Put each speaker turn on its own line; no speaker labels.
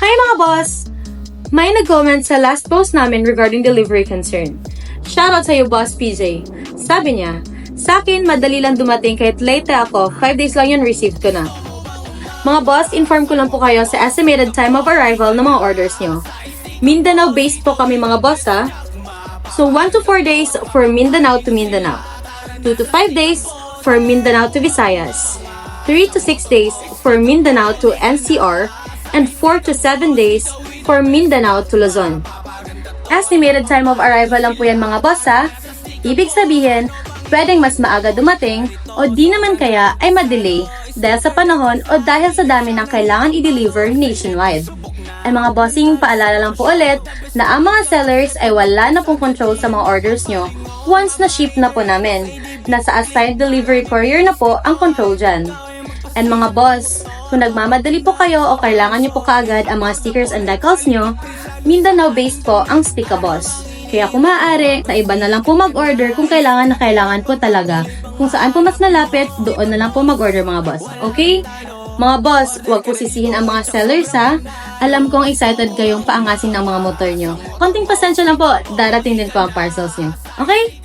Hi mga boss! May nag-comment sa last post namin regarding delivery concern. Shoutout sa'yo, Boss PJ. Sabi niya, sa akin, madali lang dumating kahit late ako, 5 days lang yun received ko na. Mga boss, inform ko lang po kayo sa estimated time of arrival ng mga orders nyo. Mindanao-based po kami mga boss ha. So 1 to 4 days for Mindanao to Mindanao. 2 to 5 days for Mindanao to Visayas. 3 to 6 days for Mindanao to NCR. And 4 to 7 days for Mindanao to Luzon. Estimated time of arrival lang po yan mga boss ha. Ibig sabihin, pwedeng mas maaga dumating o di naman kaya ay ma-delay dahil sa panahon o dahil sa dami ng kailangan i-deliver nationwide. Ay mga bossing, paalala lang po ulit na ang mga sellers ay wala na pong control sa mga orders nyo once na ship na po namin. Nasa assigned delivery courier na po ang control dyan. And mga boss, kung nagmamadali po kayo o kailangan nyo po kaagad ang mga stickers and decals nyo, Mindanao-based po ang Stika Boss. Kaya kung maaari, sa iba na lang po mag-order kung kailangan na kailangan po talaga. Kung saan po mas malapit, doon na lang po mag-order mga boss. Okay? Mga boss, huwag po sisihin ang mga sellers ha. Alam kong excited kayong paangasin ng mga motor nyo. Konting pasensya lang po, darating din po ang parcels nyo. Okay?